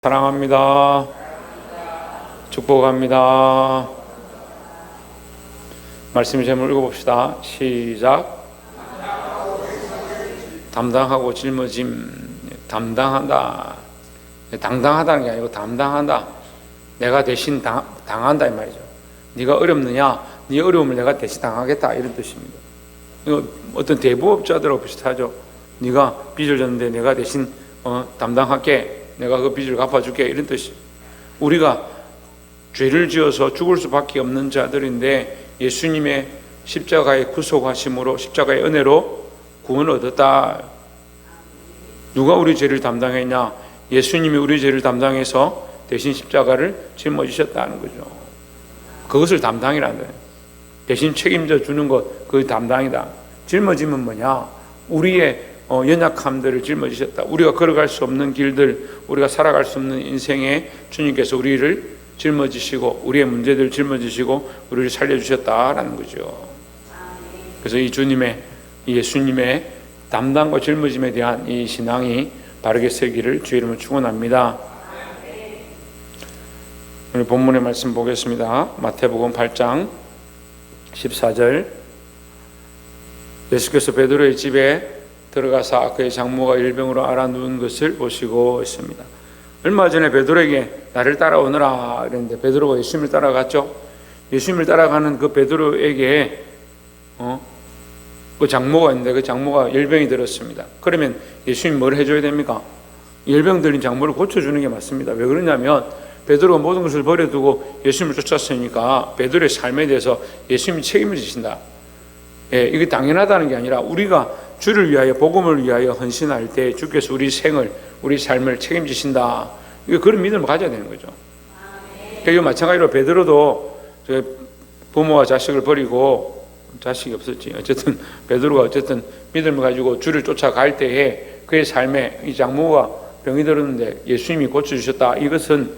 사랑합니다. 축복합니다. 말씀 제목 읽어봅시다. 시작. 담당하고 짊어짐. 담당한다. 당당하다는 게 아니고 담당한다. 내가 대신 당한다 이 말이죠. 네가 어렵느냐? 네 어려움을 내가 대신 당하겠다 이런 뜻입니다. 이거 어떤 대부업자들하고 비슷하죠. 네가 빚을 졌는데 내가 대신 담당할게. 내가 그 빚을 갚아줄게 이런 뜻이. 우리가 죄를 지어서 죽을 수밖에 없는 자들인데 예수님의 십자가의 구속하심으로 십자가의 은혜로 구원을 얻었다. 누가 우리 죄를 담당했냐? 예수님이 우리 죄를 담당해서 대신 십자가를 짊어지셨다는 거죠. 그것을 담당이라는 거예요. 대신 책임져 주는 것, 그 담당이다. 짊어짐은 뭐냐? 우리의 연약함들을 짊어지셨다. 우리가 걸어갈 수 없는 길들, 우리가 살아갈 수 없는 인생에 주님께서 우리를 짊어지시고 우리의 문제들을 짊어지시고 우리를 살려주셨다라는 거죠. 그래서 이 예수님의 담당과 짊어짐에 대한 이 신앙이 바르게 서기를 주의 이름으로 축원합니다. 오늘 본문의 말씀 보겠습니다. 마태복음 8장 14절. 예수께서 베드로의 집에 들어가사 그의 장모가 열병으로 앓아 누운 것을 보시고 있습니다. 얼마 전에 베드로에게 나를 따라오너라 그랬는데 베드로가 예수님을 따라갔죠. 예수님을 따라가는 그 베드로에게 그 장모가 있는데 그 장모가 열병이 들었습니다. 그러면 예수님이 뭘 해줘야 됩니까? 열병 들린 장모를 고쳐주는 게 맞습니다. 왜 그러냐면 베드로가 모든 것을 버려두고 예수님을 쫓았으니까 베드로의 삶에 대해서 예수님이 책임을 지신다. 예, 이게 당연하다는 게 아니라 우리가 주를 위하여 복음을 위하여 헌신할 때 주께서 우리 생을 우리 삶을 책임지신다. 이거 그런 믿음을 가져야 되는 거죠. 그러니까 마찬가지로 베드로도 부모와 자식을 버리고 자식이 없었지. 어쨌든 베드로가 어쨌든 믿음을 가지고 주를 쫓아갈 때에 그의 삶에 이 장모가 병이 들었는데 예수님이 고쳐주셨다. 이것은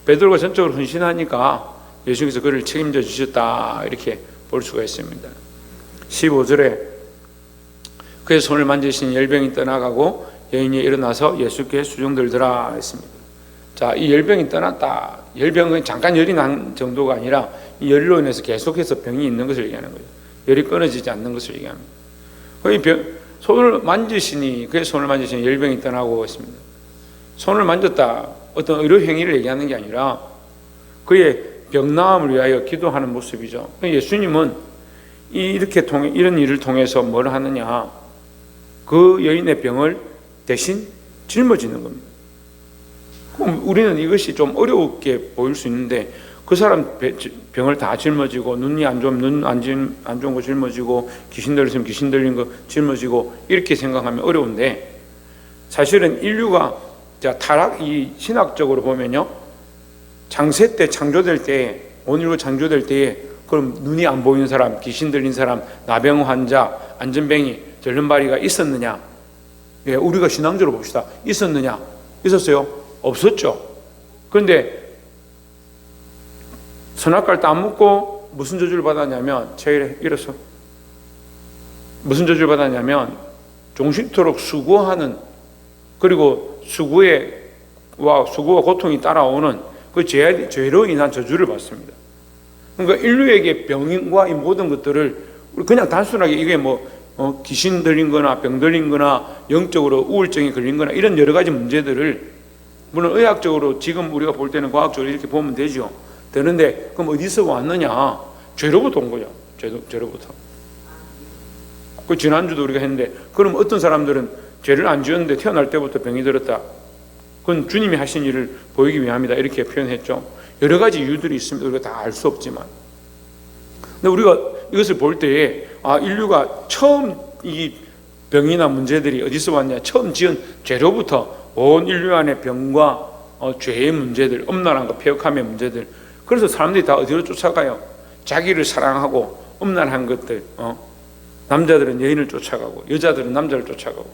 베드로가 전적으로 헌신하니까 예수님께서 그를 책임져 주셨다. 이렇게 볼 수가 있습니다. 15절에 그의 손을 만지신 열병이 떠나가고 여인이 일어나서 예수께 수종들더라 했습니다. 자, 이 열병이 떠났다. 열병은 잠깐 열이 난 정도가 아니라 이 열로 인해서 계속해서 병이 있는 것을 얘기하는 거예요. 열이 끊어지지 않는 것을 얘기합니다. 손을 만지시니 그의 손을 만지시니 열병이 떠나고 있습니다. 손을 만졌다. 어떤 의료 행위를 얘기하는 게 아니라 그의 병나음을 위하여 기도하는 모습이죠. 예수님은 이런 일을 통해서 뭘 하느냐? 그 여인의 병을 대신 짊어지는 겁니다. 그럼 우리는 이것이 좀 어렵게 보일 수 있는데 그 사람 병을 다 짊어지고 눈이 안 좋으면 눈 안 좋은 거 짊어지고 귀신 들렸으면 귀신 들린 거 짊어지고 이렇게 생각하면 어려운데 사실은 인류가 이 신학적으로 보면요. 창세 때 창조될 때 온 인류가 창조될 때에 그럼 눈이 안 보이는 사람, 귀신 들린 사람, 나병 환자, 안전뱅이, 절름발이가 있었느냐? 예, 우리가 신앙적으로 봅시다. 있었느냐? 있었어요? 없었죠. 그런데 선악과를 안 먹고 무슨 저주를 받았냐면 이래서 무슨 저주를 받았냐면 종신토록 수고하는 그리고 수고와 고통이 따라오는 그 죄로 인한 저주를 받습니다. 그러니까 인류에게 병과 이 모든 것들을 그냥 단순하게 이게 귀신 들린 거나 병 들린 거나 영적으로 우울증이 걸린 거나 이런 여러 가지 문제들을 물론 의학적으로 지금 우리가 볼 때는 과학적으로 이렇게 보면 되죠. 되는데 그럼 어디서 왔느냐? 죄로부터 온 거죠. 죄로부터. 그 지난주도 우리가 했는데 그럼 어떤 사람들은 죄를 안 지었는데 태어날 때부터 병이 들었다. 그건 주님이 하신 일을 보이기 위함이다. 이렇게 표현했죠. 여러 가지 이유들이 있습니다. 우리가 다 알 수 없지만. 근데 우리가 이것을 볼 때에 인류가 처음 이 병이나 문제들이 어디서 왔냐? 처음 지은 죄로부터 온 인류 안의 병과 죄의 문제들, 엄란한 것, 폐역함의 문제들. 그래서 사람들이 다 어디로 쫓아가요? 자기를 사랑하고 엄란한 것들. 남자들은 여인을 쫓아가고 여자들은 남자를 쫓아가고.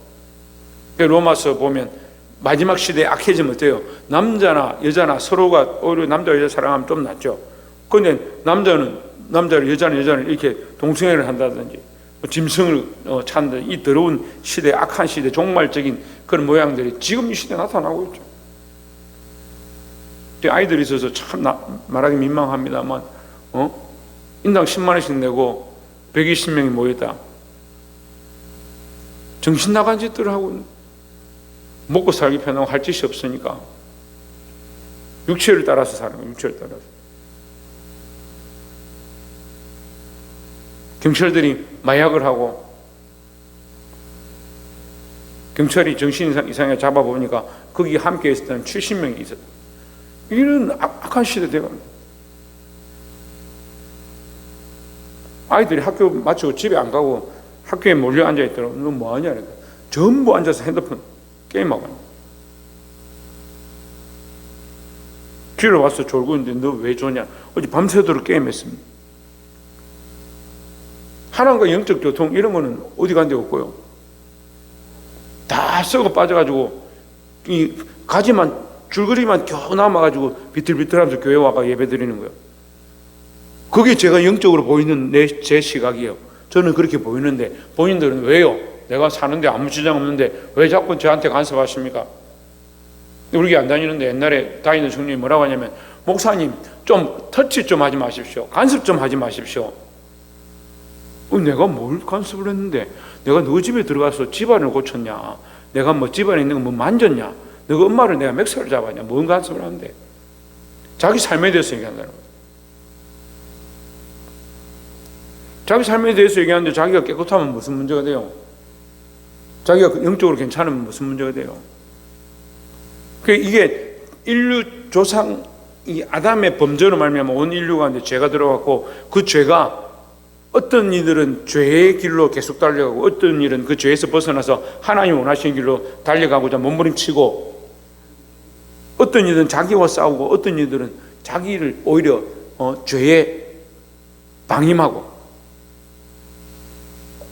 로마서 보면 마지막 시대에 악해지면 어때요? 남자나 여자나 서로가 오히려 남자 여자 사랑하면 좀 낫죠. 그런데 남자는 남자를 여자는 여자를 이렇게 동성애를 한다든지 짐승을 찾는 이 더러운 시대, 악한 시대, 종말적인 그런 모양들이 지금 이 시대에 나타나고 있죠. 아이들이 있어서 참 말하기 민망합니다만 인당 10만 원씩 내고 120명이 모였다. 정신 나간 짓들을 하고 먹고 살기 편하고 할 짓이 없으니까 육체를 따라서 사는 거예요. 육체를 따라서. 경찰들이 마약을 하고 경찰이 정신 이상에 잡아보니까 거기 함께 있었던 70명이 있었다. 이런 악한 시대 되어갑니다. 아이들이 학교 마치고 집에 안 가고 학교에 몰려 앉아있더라고. 너 뭐하냐? 그러니까 전부 앉아서 핸드폰 게임하고 있는 거야. 뒤로 와서 졸고 있는데 너 왜 조냐? 어제 밤새도록 게임했습니다. 하나님과 영적 교통 이런 거는 어디 간 데 없고요. 다 썩어 빠져가지고 이 가지만 줄거리만 겨우 남아가지고 비틀비틀하면서 교회 와가 예배 드리는 거예요. 그게 제가 영적으로 보이는 제 시각이에요. 저는 그렇게 보이는데 본인들은 왜요? 내가 사는데 아무 지장 없는데 왜 자꾸 저한테 간섭하십니까? 우리 교회 안 다니는데 옛날에 다니는 성령이 뭐라고 하냐면 목사님 좀 터치 좀 하지 마십시오. 간섭 좀 하지 마십시오. 내가 뭘 간섭을 했는데? 내가 너 집에 들어가서 집안을 고쳤냐? 내가 뭐 집안에 있는 거 뭐 만졌냐? 너가 엄마를 내가 맥살을 잡았냐? 뭔 간섭을 하는데? 자기 삶에 대해서 얘기한다는 거예요. 자기 삶에 대해서 얘기하는데 자기가 깨끗하면 무슨 문제가 돼요? 자기가 영적으로 괜찮으면 무슨 문제가 돼요? 이게 인류 조상 이 아담의 범죄로 말미암아 온 인류가 이제 죄가 들어갔고 그 죄가 어떤 이들은 죄의 길로 계속 달려가고 어떤 일은 그 죄에서 벗어나서 하나님이 원하시는 길로 달려가고자 몸부림치고 어떤 이들은 자기와 싸우고 어떤 이들은 자기를 오히려 죄에 방임하고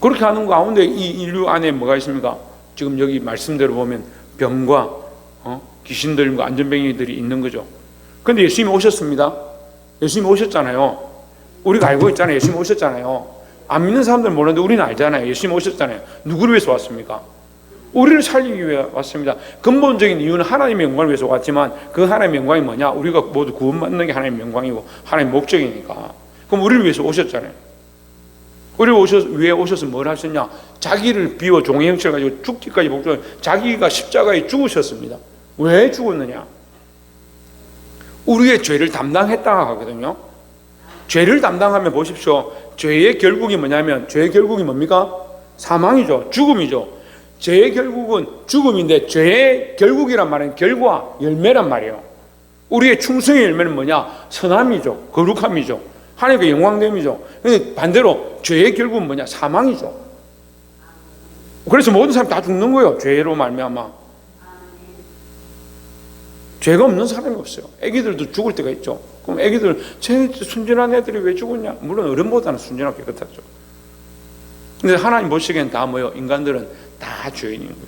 그렇게 하는 가운데 이 인류 안에 뭐가 있습니까? 지금 여기 말씀대로 보면 병과 귀신들과 안전뱅이들이 있는 거죠. 그런데 예수님이 오셨습니다. 예수님이 오셨잖아요. 우리가 알고 있잖아요. 예수님 오셨잖아요. 안 믿는 사람들은 모르는데 우리는 알잖아요. 예수님 오셨잖아요. 누구를 위해서 왔습니까? 우리를 살리기 위해 왔습니다. 근본적인 이유는 하나님의 영광을 위해서 왔지만 그 하나님의 영광이 뭐냐? 우리가 모두 구원받는 게 하나님의 영광이고 하나님의 목적이니까. 그럼 우리를 위해서 오셨잖아요. 우리를 위해 오셔서 뭘 하셨냐? 자기를 비워 종의 형체를 가지고 죽기까지 목적을 자기가 십자가에 죽으셨습니다. 왜 죽었느냐? 우리의 죄를 담당했다 하거든요. 죄를 담당하면 보십시오. 죄의 결국이 뭐냐면 죄의 결국이 뭡니까? 사망이죠. 죽음이죠. 죄의 결국은 죽음인데 죄의 결국이란 말은 결과, 열매란 말이에요. 우리의 충성의 열매는 뭐냐? 선함이죠. 거룩함이죠. 하나님의 영광됨이죠. 반대로 죄의 결국은 뭐냐? 사망이죠. 그래서 모든 사람 다 죽는 거예요. 죄로 말미암아. 죄가 없는 사람이 없어요. 애기들도 죽을 때가 있죠. 그럼 애기들, 제 순진한 애들이 왜 죽었냐? 물론 어른보다는 순진하고 깨끗하죠. 근데 하나님 보시기엔 다 뭐예요? 인간들은 다 죄인인 거죠.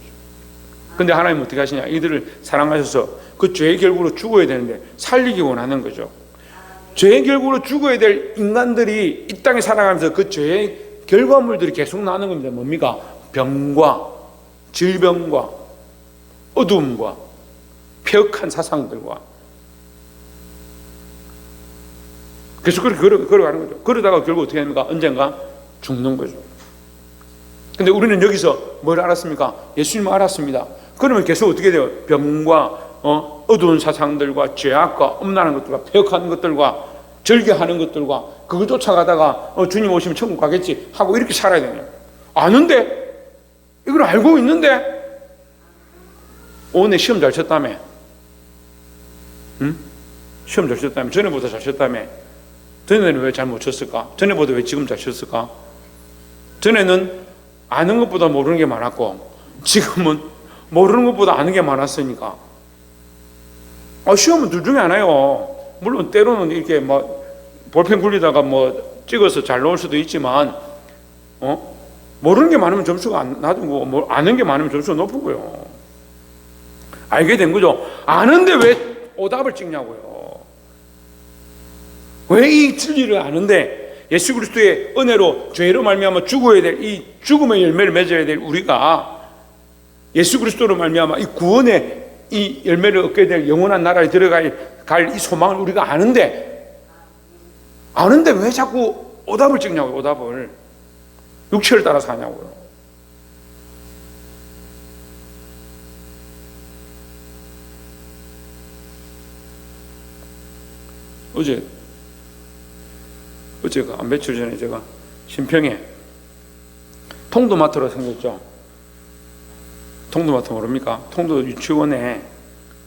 근데 하나님 어떻게 하시냐? 이들을 사랑하셔서 그 죄의 결국으로 죽어야 되는데 살리기 원하는 거죠. 죄의 결국으로 죽어야 될 인간들이 이 땅에 살아가면서 그 죄의 결과물들이 계속 나는 겁니다. 뭡니까? 병과 질병과 어두움과 폐역한 사상들과 계속 그렇게 걸어가는 거죠. 그러다가 결국 어떻게 됩니까? 언젠가 죽는 거죠. 근데 우리는 여기서 뭘 알았습니까? 예수님을 알았습니다. 그러면 계속 어떻게 돼요? 병과 어두운 사상들과 죄악과 엄란한 것들과 폐역하는 것들과 절개하는 것들과 그걸 쫓아가다가 주님 오시면 천국 가겠지 하고 이렇게 살아야 되네요. 아는데? 이걸 알고 있는데? 오늘 시험 잘 쳤다며? 응? 시험 잘 쳤다며? 전에보다 잘 쳤다며? 전에는 왜 잘 못 쳤을까? 전에보다 왜 지금 잘 쳤을까? 전에는 아는 것보다 모르는 게 많았고 지금은 모르는 것보다 아는 게 많았으니까 시험은 둘 중에 하나요. 물론 때로는 이렇게 볼펜 굴리다가 찍어서 잘 나올 수도 있지만 모르는 게 많으면 점수가 낮은 거고 아는 게 많으면 점수가 높은 거예요. 알게 된 거죠. 아는데 왜 오답을 찍냐고요. 왜 이 진리를 아는데 예수 그리스도의 은혜로 죄로 말미암아 죽어야 될 이 죽음의 열매를 맺어야 될 우리가 예수 그리스도로 말미암아 이 구원의 이 열매를 얻게 될 영원한 나라에 들어갈 갈 이 소망을 우리가 아는데 왜 자꾸 오답을 찍냐고요. 오답을 육체를 따라 사냐고요. 어제가 며칠 전에 제가 신평에 통도마토로 생겼죠. 통도마토 모릅니까? 통도 유치원에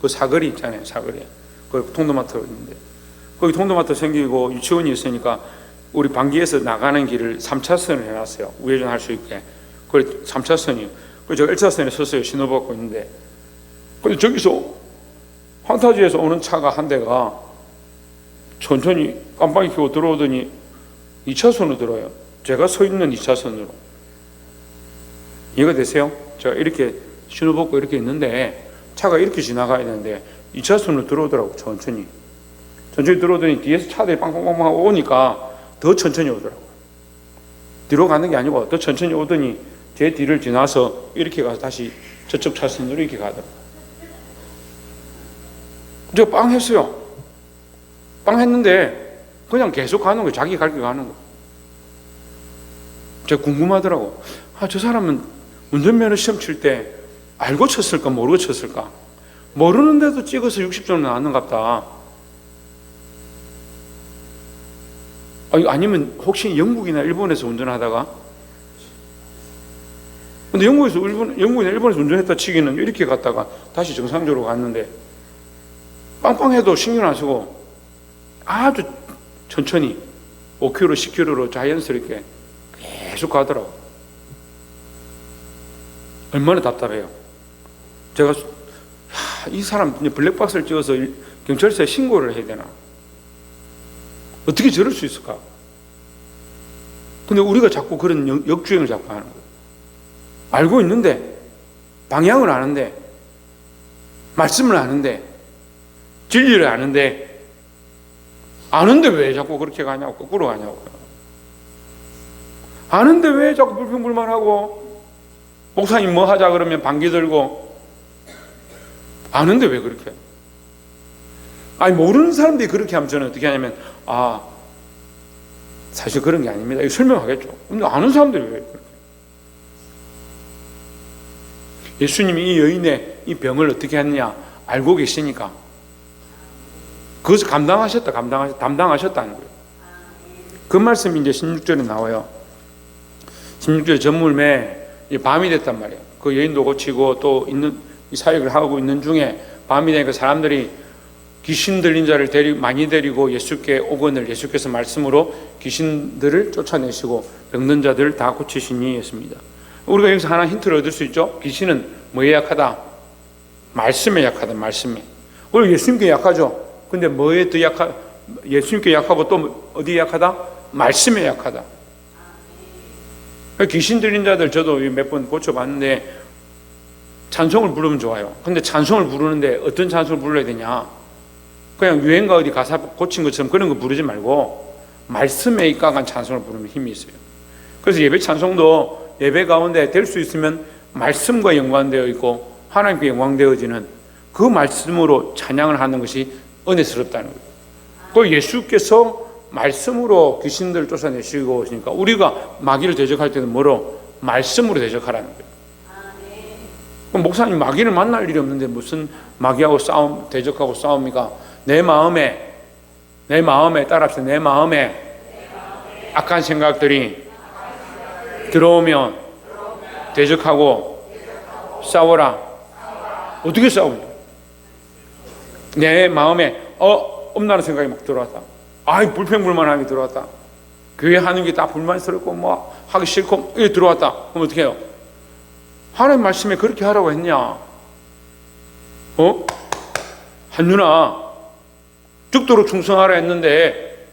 그 사거리 있잖아요. 사거리. 그 통도마토 있는데 거기 통도마토 생기고 유치원이 있으니까 우리 방기에서 나가는 길을 3차선을 해놨어요. 우회전할 수 있게. 그걸 3차선이요. 그래서 제가 1차선에 섰어요. 신호받고 있는데. 근데 저기서 환타지에서 오는 차가 한 대가 천천히 깜빡이 켜고 들어오더니 2차선으로 들어요. 제가 서 있는 2차선으로. 이해가 되세요? 제가 이렇게 신호받고 이렇게 있는데 차가 이렇게 지나가야 되는데 2차선으로 들어오더라고. 천천히 들어오더니 뒤에서 차들이 빵빵빵빵 오니까 더 천천히 오더라고. 뒤로 가는 게 아니고 더 천천히 오더니 제 뒤를 지나서 이렇게 가서 다시 저쪽 차선으로 이렇게 가더라고. 제가 빵 했어요. 빵 했는데 그냥 계속 가는 거예요. 자기 갈 길 가는 거예요. 제가 궁금하더라고. 저 사람은 운전면허 시험 칠 때 알고 쳤을까 모르고 쳤을까? 모르는데도 찍어서 60점은 나왔는갑다. 아니면 혹시 영국이나 일본에서 운전하다가, 근데 영국이나 일본에서 운전했다 치기는 이렇게 갔다가 다시 정상적으로 갔는데 빵빵해도 신경 안 쓰고 아주 천천히 5km, 10km로 자연스럽게 계속 가더라고. 얼마나 답답해요. 제가 이 사람 블랙박스를 찍어서 경찰서에 신고를 해야 되나? 어떻게 저럴 수 있을까? 근데 우리가 자꾸 그런 역주행을 자꾸 하는 거예요. 알고 있는데, 방향을 아는데, 말씀을 아는데, 진리를 아는데 왜 자꾸 그렇게 가냐고, 거꾸로 가냐고. 아는데 왜 자꾸 불평불만하고, 목사님 뭐 하자 그러면 반기 들고, 아는데 왜 그렇게? 모르는 사람들이 그렇게 하면 저는 어떻게 하냐면, 사실 그런 게 아닙니다. 이거 설명하겠죠. 근데 아는 사람들이 왜 그렇게? 예수님이 이 여인의 이 병을 어떻게 했느냐 알고 계시니까 그것을 담당하셨다는 거예요. 그 말씀이 이제 16절에 나와요. 16절에 저물매 밤이 됐단 말이에요. 그 여인도 고치고 또 이 사역을 하고 있는 중에 밤이 되니까 사람들이 귀신 들린 자를 많이 데리고 예수께 오거늘 예수께서 말씀으로 귀신들을 쫓아내시고 병든 자들을 다 고치시니 했습니다. 우리가 여기서 하나 힌트를 얻을 수 있죠. 귀신은 뭐에 약하다? 말씀에 약하다. 말씀에. 우리 예수님께 약하죠. 근데 뭐에 더 예수님께 약하고 또 어디에 약하다? 말씀에 약하다. 귀신 들린 자들 저도 몇 번 고쳐봤는데 찬송을 부르면 좋아요. 근데 찬송을 부르는데 어떤 찬송을 불러야 되냐? 그냥 유행가 어디 가사 고친 것처럼 그런 거 부르지 말고 말씀에 입각한 찬송을 부르면 힘이 있어요. 그래서 예배 찬송도 예배 가운데 될 수 있으면 말씀과 연관되어 있고 하나님께 영광되어지는 그 말씀으로 찬양을 하는 것이 은혜스럽다는 거예요. 그 예수께서 말씀으로 귀신들을 쫓아내시고 오시니까 우리가 마귀를 대적할 때는 뭐로? 말씀으로 대적하라는 거예요. 그럼 목사님 마귀를 만날 일이 없는데 무슨 마귀하고 대적하고 싸웁니까? 내 마음에 따라합시다. 내 마음에 악한 생각들이 들어오면 대적하고 싸워라. 어떻게 싸우냐? 내 마음에 엄나는 생각이 막 들어왔다. 불평불만하게 들어왔다. 교회 하는 게 다 불만스럽고 뭐 하기 싫고 이게 들어왔다. 그럼 어떻게 해요? 하나님 말씀에 그렇게 하라고 했냐? 한누나 죽도록 충성하라 했는데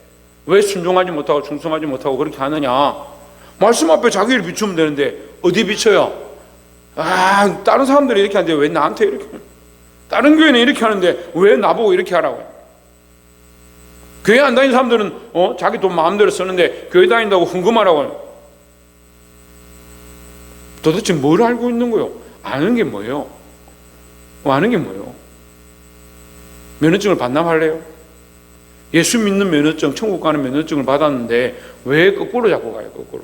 왜 순종하지 못하고 충성하지 못하고 그렇게 하느냐? 말씀 앞에 자기를 비추면 되는데 어디 비춰요? 다른 사람들이 이렇게 하는데 왜 나한테 이렇게? 다른 교회는 이렇게 하는데 왜 나보고 이렇게 하라고 해? 교회 안 다니는 사람들은 자기 돈 마음대로 쓰는데 교회 다닌다고 흥금하라고 해요. 도대체 뭘 알고 있는 거예요? 아는 게 뭐예요? 아는 게 뭐예요? 면허증을 반납할래요? 예수 믿는 면허증, 천국 가는 면허증을 받았는데 왜 거꾸로 자꾸 가요? 거꾸로.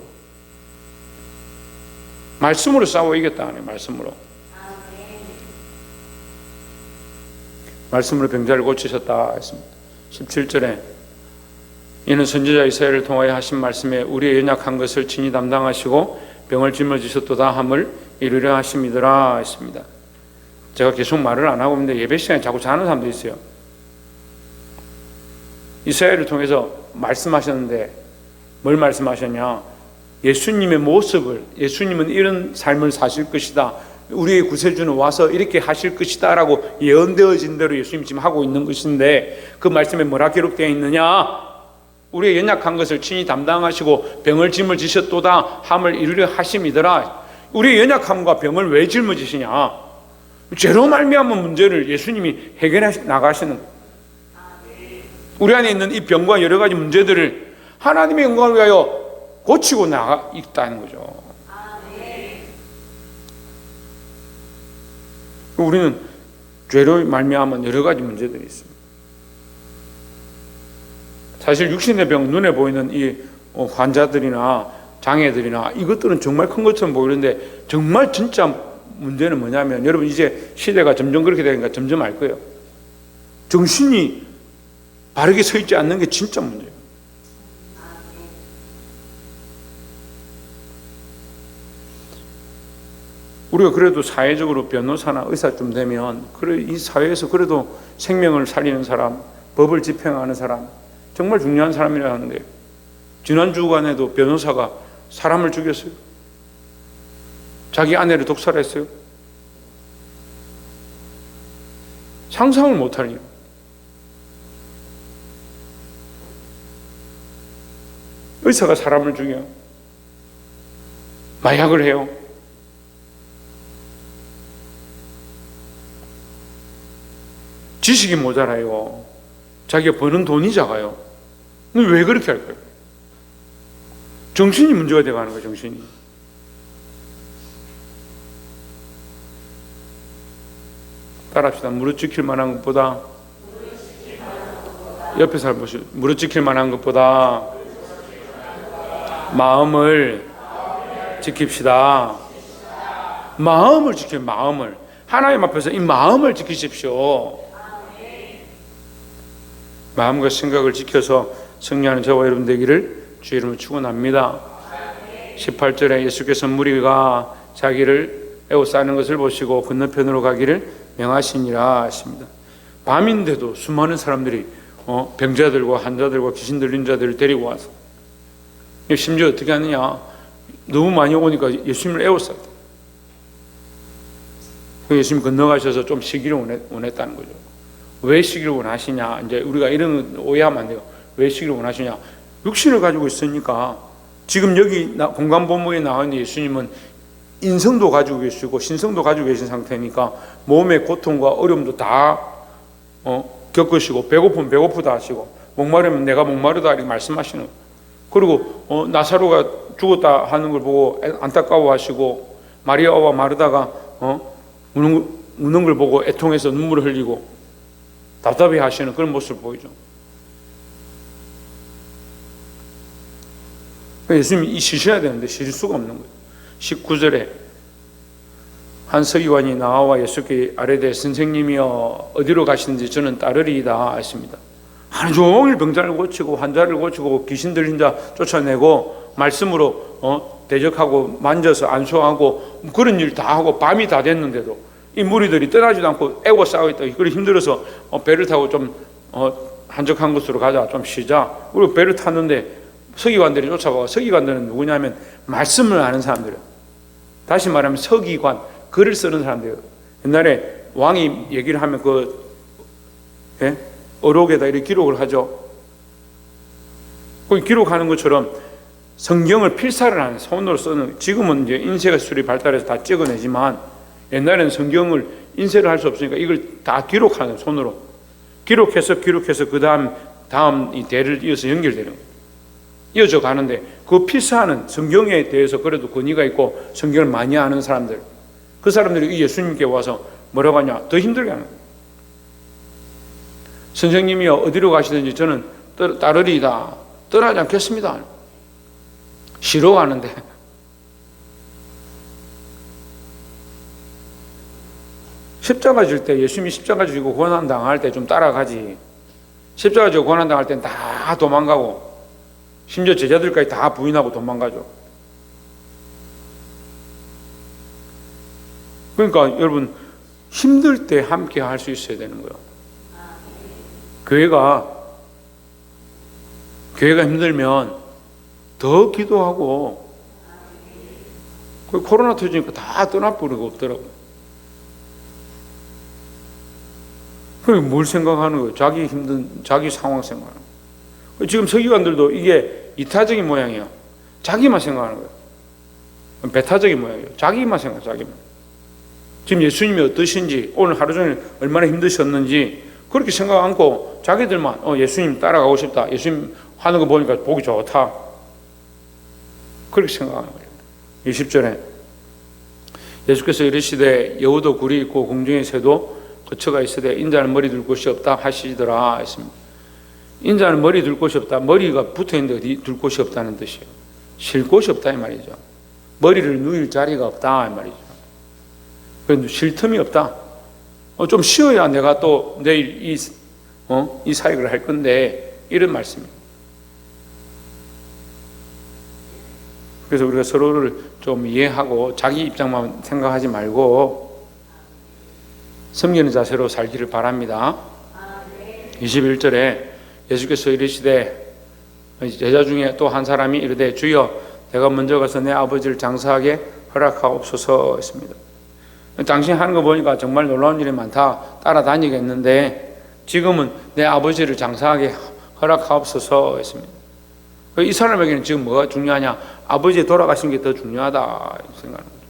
말씀으로 싸워 이겼다 하네. 말씀으로. 말씀으로 병자를 고치셨다 했습니다. 17절에 이는 선지자 이사야를 통하여 하신 말씀에 우리의 연약한 것을 친히 담당하시고 병을 짊어지셨도다 함을 이루려 하심이더라 했습니다. 제가 계속 말을 안 하고 있는데 예배 시간에 자꾸 자는 사람도 있어요. 이사야를 통해서 말씀하셨는데 뭘 말씀하셨냐? 예수님의 모습을, 예수님은 이런 삶을 사실 것이다, 우리의 구세주는 와서 이렇게 하실 것이다 라고 예언되어진 대로 예수님이 지금 하고 있는 것인데, 그 말씀에 뭐라 기록되어 있느냐? 우리의 연약한 것을 친히 담당하시고 병을 짊어지셨도다 함을 이루려 하심이더라. 우리의 연약함과 병을 왜 짊어지시냐? 죄로 말미암은 문제를 예수님이 해결해 나가시는 거예요. 우리 안에 있는 이 병과 여러 가지 문제들을 하나님의 영광을 위하여 고치고 나가 있다는 거죠. 우리는 죄로 말미암은 여러 가지 문제들이 있습니다. 사실 육신의 병, 눈에 보이는 이 환자들이나 장애들이나 이것들은 정말 큰 것처럼 보이는데, 정말 진짜 문제는 뭐냐면, 여러분 이제 시대가 점점 그렇게 되니까 점점 알 거예요. 정신이 바르게 서 있지 않는 게 진짜 문제예요. 우리가 그래도 사회적으로 변호사나 의사쯤 되면, 그래 이 사회에서 그래도 생명을 살리는 사람, 법을 집행하는 사람, 정말 중요한 사람이라 하는데, 지난 주간에도 변호사가 사람을 죽였어요. 자기 아내를 독살했어요. 상상을 못할 일. 의사가 사람을 죽여요. 마약을 해요. 지식이 모자라요. 자기가 버는 돈이 작아요. 왜 그렇게 할까요? 정신이 문제가 돼가는 거예요. 정신이. 따라합시다. 무릇 지킬 만한 것보다, 옆에 사람 보시죠. 무릇 지킬 만한 것보다 마음을 지킵시다. 마음을 지켜요. 마음을. 하나님 앞에서 이 마음을 지키십시오. 마음과 생각을 지켜서 승리하는 저와 여러분 되기를 주의 이름으로 축원합니다. 18절에 예수께서 무리가 자기를 에워싸는 것을 보시고 건너편으로 가기를 명하시니라 하십니다. 밤인데도 수많은 사람들이 병자들과 환자들과 귀신 들린 자들을 데리고 와서, 심지어 어떻게 하느냐, 너무 많이 오니까 예수님을 에워쌌다. 예수님 건너가셔서 좀 쉬기를 원했다는 거죠. 왜 쉬기를 원하시냐? 이제 우리가 이런 오해하면 안 돼요. 왜 쉬기를 원하시냐? 육신을 가지고 있으니까, 지금 여기 공간 본문에 나와 있는 예수님은 인성도 가지고 계시고 신성도 가지고 계신 상태니까 몸의 고통과 어려움도 다 겪으시고, 배고프면 배고프다 하시고, 목마르면 내가 목마르다 이렇게 말씀하시는 거예요. 그리고 나사로가 죽었다 하는 걸 보고 안타까워하시고, 마리아와 마르다가 우는 걸 보고 애통해서 눈물을 흘리고 답답해 하시는 그런 모습을 보이죠. 예수님이 쉬셔야 되는데 쉴 수가 없는 거예요. 19절에 한 서기관이 나와 예수께 아뢰되 선생님이여 어디로 가시는지 저는 따르리이다 했습니다. 하루 종일 병자를 고치고 환자를 고치고 귀신 들린 자 쫓아내고 말씀으로 대적하고 만져서 안수하고 그런 일 다 하고 밤이 다 됐는데도 이 무리들이 떠나지도 않고 애고 싸우고 있다. 그걸 힘들어서 배를 타고 좀 한적한 곳으로 가자, 좀 쉬자. 그리고 배를 탔는데 서기관들이 쫓아가고, 서기관들은 누구냐면 말씀을 아는 사람들이에요. 다시 말하면 서기관, 글을 쓰는 사람들이에요. 옛날에 왕이 얘기를 하면 어록에다 이렇게 기록을 하죠. 그 기록하는 것처럼 성경을 필사를 하는, 손으로 쓰는, 지금은 이제 인쇄술이 발달해서 다 찍어내지만 옛날에는 성경을 인쇄를 할 수 없으니까 이걸 다 기록하는, 손으로 기록해서 그 다음 이 대를 이어서 연결되는 거예요. 이어져 가는데 그 필사하는, 성경에 대해서 그래도 권위가 있고 성경을 많이 아는 사람들, 그 사람들이 예수님께 와서 뭐라고 하냐, 더 힘들게 하는 거예요. 선생님이여 어디로 가시든지 저는 따르리이다. 떠나지 않겠습니다. 쉬러 가는데 십자가 질 때 예수님이 십자가 지고 고난 당할 때 좀 따라가지. 십자가 지고 고난 당할 땐 다 도망가고 심지어 제자들까지 다 부인하고 도망가죠. 그러니까 여러분 힘들 때 함께 할 수 있어야 되는 거예요. 교회가 힘들면 더 기도하고 코로나 터지니까 다 떠나버리고 없더라고요. 그럼 뭘 생각하는 거예요? 자기 힘든 자기 상황 생각하는 거예요. 지금 서기관들도 이게 이타적인 모양이에요. 자기만 생각하는 거예요. 배타적인 모양이에요. 자기만 생각, 자기만. 지금 예수님이 어떠신지, 오늘 하루 종일 얼마나 힘드셨는지 그렇게 생각 않고 자기들만 예수님 따라가고 싶다. 예수님 하는 거 보니까 보기 좋다. 그렇게 생각하는 거예요. 20절에 예수께서 이르시되 여우도 굴이 있고 공중의 새도 거처가 있으되 인자는 머리 둘 곳이 없다 하시더라 했습니다. 인자는 머리 둘 곳이 없다. 머리가 붙어있는데 어디 둘 곳이 없다는 뜻이에요. 쉴 곳이 없다 이 말이죠. 머리를 누일 자리가 없다 이 말이죠. 그런데 쉴 틈이 없다. 좀 쉬어야 내가 또 내일 이 사역을 할 건데 이런 말씀입니다. 그래서 우리가 서로를 좀 이해하고 자기 입장만 생각하지 말고 섬기는 자세로 살기를 바랍니다. 21절에 예수께서 이르시되 제자 중에 또 한 사람이 이르되 주여 내가 먼저 가서 내 아버지를 장사하게 허락하옵소서 했습니다. 당신 하는 거 보니까 정말 놀라운 일이 많다. 따라다니겠는데 지금은 내 아버지를 장사하게 허락하옵소서 했습니다. 이 사람에게는 지금 뭐가 중요하냐? 아버지 돌아가신 게 더 중요하다 생각하는 거죠.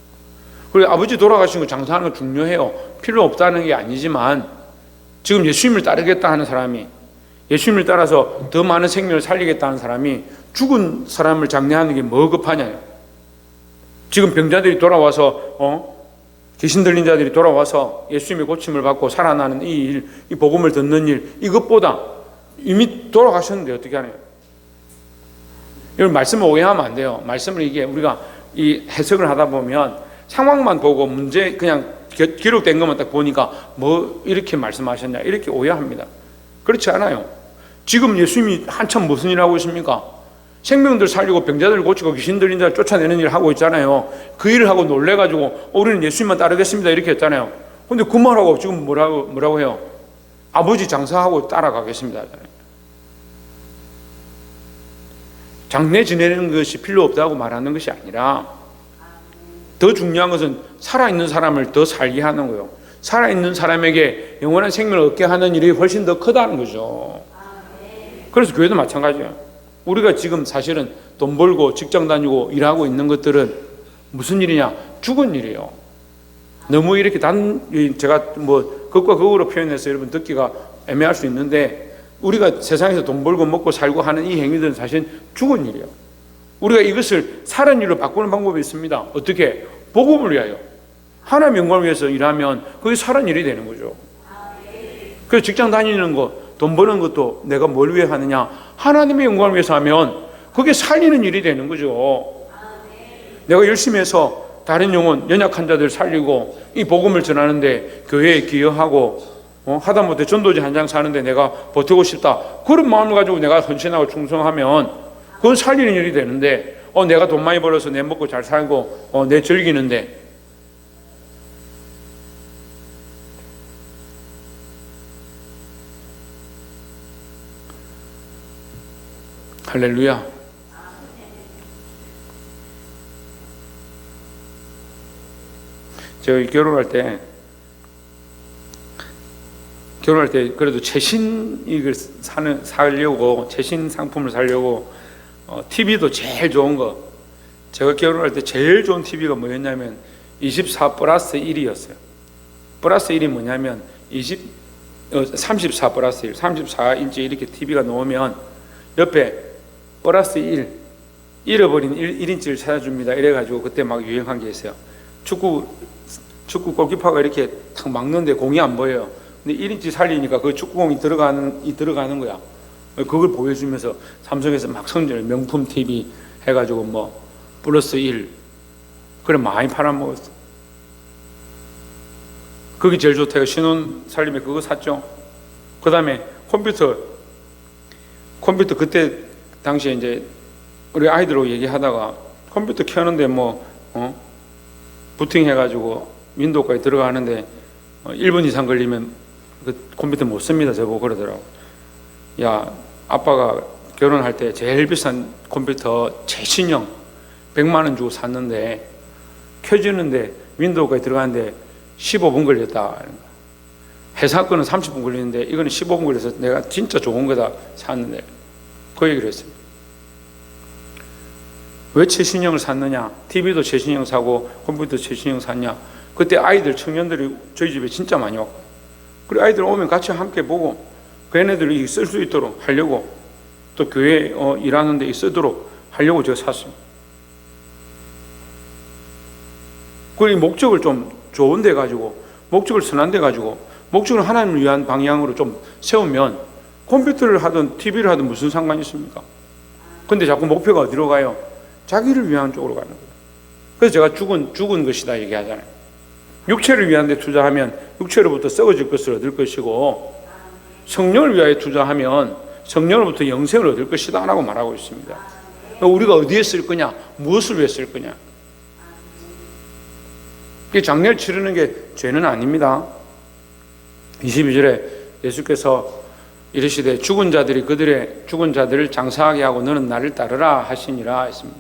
그리고 아버지 돌아가신 거 장사하는 거 중요해요. 필요 없다는 게 아니지만 지금 예수님을 따르겠다 하는 사람이 예수님을 따라서 더 많은 생명을 살리겠다 하는 사람이 죽은 사람을 장례하는 게 뭐 급하냐요. 지금 병자들이 돌아와서 귀신 들린 자들이 돌아와서 예수님의 고침을 받고 살아나는 이 일, 이 복음을 듣는 일, 이것보다 이미 돌아가셨는데 어떻게 하나요? 여러분 말씀을 오해하면 안 돼요. 말씀을 이게 우리가 이 해석을 하다 보면 상황만 보고 문제 그냥 기록된 것만 딱 보니까 뭐 이렇게 말씀하셨냐 이렇게 오해합니다. 그렇지 않아요. 지금 예수님이 한참 무슨 일 하고 있습니까? 생명들 살리고 병자들 고치고 귀신 들린 자를 쫓아내는 일을 하고 있잖아요. 그 일을 하고 놀래가지고 우리는 예수님만 따르겠습니다 이렇게 했잖아요. 근데 그 말하고 지금 뭐라고 해요? 아버지 장사하고 따라가겠습니다. 장례 지내는 것이 필요 없다고 말하는 것이 아니라 더 중요한 것은 살아있는 사람을 더 살게 하는 거예요. 살아있는 사람에게 영원한 생명을 얻게 하는 일이 훨씬 더 크다는 거죠. 그래서 교회도 마찬가지예요. 우리가 지금 사실은 돈 벌고 직장 다니고 일하고 있는 것들은 무슨 일이냐? 죽은 일이에요. 너무 이렇게 제가 뭐 극과 극으로 표현해서 여러분 듣기가 애매할 수 있는데 우리가 세상에서 돈 벌고 먹고 살고 하는 이 행위들은 사실 죽은 일이에요. 우리가 이것을 살은 일로 바꾸는 방법이 있습니다. 어떻게? 복음을 위하여 하나님의 영광을 위해서 일하면 그게 살은 일이 되는 거죠. 그래서 직장 다니는 거, 돈 버는 것도 내가 뭘 위해 하느냐? 하나님의 영광을 위해서 하면 그게 살리는 일이 되는 거죠. 내가 열심히 해서 다른 영혼, 연약한 자들 살리고 이 복음을 전하는데 교회에 기여하고 하다못해 전도지 한 장 사는데 내가 버티고 싶다. 그런 마음을 가지고 내가 헌신하고 충성하면 그건 살리는 일이 되는데 내가 돈 많이 벌어서 내 먹고 잘 살고 내 즐기는데 할렐루야. 제가 결혼할 때 그래도 최신 이걸 사려고 최신 상품을 사려고 TV도 제일 좋은 거 제가 결혼할 때 제일 좋은 TV가 뭐였냐면 24 플러스 1이었어요. 플러스 1이 뭐냐면 34 플러스 1 34인치 이렇게 TV가 놓으면 옆에 플러스 1 잃어버린 1인치를 찾아줍니다. 이래가지고 그때 막 유행한 게 있어요. 축구 골키퍼가 이렇게 탁 막는데 공이 안 보여요. 근데 1인치 살리니까 그 축구공이 들어가는 거야. 그걸 보여주면서 삼성에서 막 선전을 명품 TV 해가지고 뭐 플러스 1 그래 많이 팔아먹었어. 그게 제일 좋대요. 신혼 살림에 그거 샀죠. 그 다음에 컴퓨터 그때 당시에 이제 우리 아이들하고 얘기하다가 컴퓨터 켜는데 부팅 해가지고 윈도우까지 들어가는데 1분 이상 걸리면 그 컴퓨터 못 씁니다. 저보고 그러더라고. 야, 아빠가 결혼할 때 제일 비싼 컴퓨터 최신형 100만 원 주고 샀는데 켜지는데 윈도우까지 들어가는데 15분 걸렸다. 회사 거는 30분 걸리는데 이거는 15분 걸려서 내가 진짜 좋은 거다 샀는데 그 얘기를 했어요. 왜 최신형을 샀느냐? TV도 최신형 사고 컴퓨터 최신형 샀냐? 그때 아이들 청년들이 저희 집에 진짜 많이 왔고 그리고 아이들 오면 같이 함께 보고 걔네들이 쓸 수 있도록 하려고 또 교회 일하는 데 쓰도록 하려고 제가 샀습니다. 그리고 목적을 좀 좋은 데 가지고 목적을 선한 데 가지고 목적을 하나님을 위한 방향으로 좀 세우면 컴퓨터를 하든 TV를 하든 무슨 상관이 있습니까? 근데 자꾸 목표가 어디로 가요? 자기를 위한 쪽으로 가는 거예요. 그래서 제가 죽은 것이다 얘기하잖아요. 육체를 위한 데 투자하면 육체로부터 썩어질 것을 얻을 것이고 성령을 위하여 투자하면 성령으로부터 영생을 얻을 것이다 라고 말하고 있습니다. 우리가 어디에 쓸 거냐? 무엇을 위해 쓸 거냐? 장례를 치르는 게 죄는 아닙니다. 22절에 예수께서 이르시되 죽은 자들이 그들의 죽은 자들을 장사하게 하고 너는 나를 따르라 하시니라 했습니다.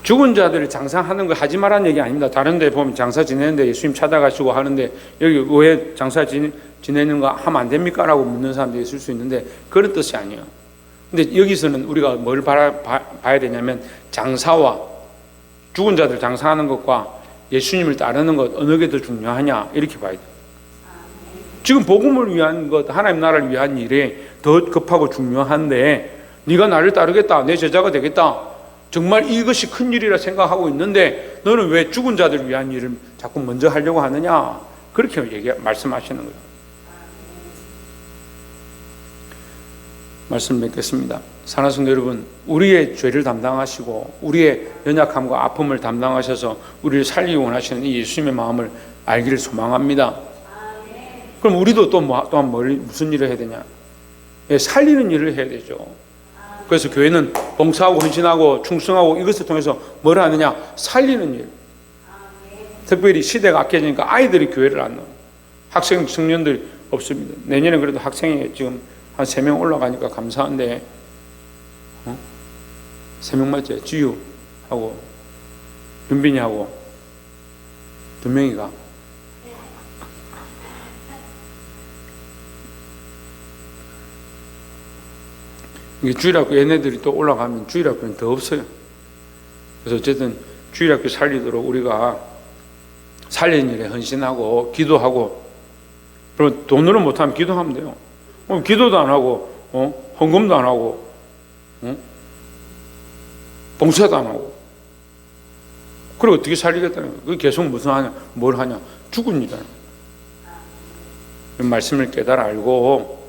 죽은 자들을 장사하는 거 하지 말라는 얘기 아닙니다. 다른 데 보면 장사 지내는데 예수님 찾아가시고 하는데 여기 왜 장사 지내는 거 하면 안 됩니까? 라고 묻는 사람도 있을 수 있는데 그런 뜻이 아니에요. 근데 여기서는 우리가 뭘 봐야 되냐면 장사와 죽은 자들 장사하는 것과 예수님을 따르는 것 어느 게 더 중요하냐 이렇게 봐야 돼요. 지금 복음을 위한 것, 하나님 나라를 위한 일이 더 급하고 중요한데 네가 나를 따르겠다, 내 제자가 되겠다, 정말 이것이 큰 일이라 생각하고 있는데 너는 왜 죽은 자들을 위한 일을 자꾸 먼저 하려고 하느냐, 그렇게 말씀하시는 거예요. 말씀 맺겠습니다. 사랑하는 성도 여러분, 우리의 죄를 담당하시고 우리의 연약함과 아픔을 담당하셔서 우리를 살리기 원하시는 이 예수님의 마음을 알기를 소망합니다. 그럼 우리도 또한 무슨 일을 해야 되냐? 살리는 일을 해야 되죠. 그래서 교회는 봉사하고 헌신하고 충성하고 이것을 통해서 뭘 하느냐? 살리는 일. 특별히 시대가 악해지니까 아이들이 교회를 안 나와요. 학생, 청년들이 없습니다. 내년에 그래도 학생이 지금 한 3명 올라가니까 감사한데 3명 맞지? 지유하고 윤빈이하고 2명이가 이게 주일학교 얘네들이 또 올라가면 주일학교는 더 없어요. 그래서 어쨌든 주일학교 살리도록 우리가 살리는 일에 헌신하고 기도하고, 그럼 돈으로 못하면 기도하면 돼요. 기도도 안 하고 헌금도 안 하고 봉사도 안 하고 그리고 어떻게 살리겠다는 거예요? 그게 계속 무슨 하냐, 뭘 하냐, 죽은 일이잖아요. 말씀을 깨달아 알고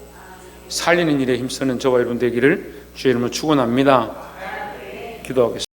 살리는 일에 힘쓰는 저와 여러분 되기를 주의 이름으로 축원합니다. 기도하겠습니다.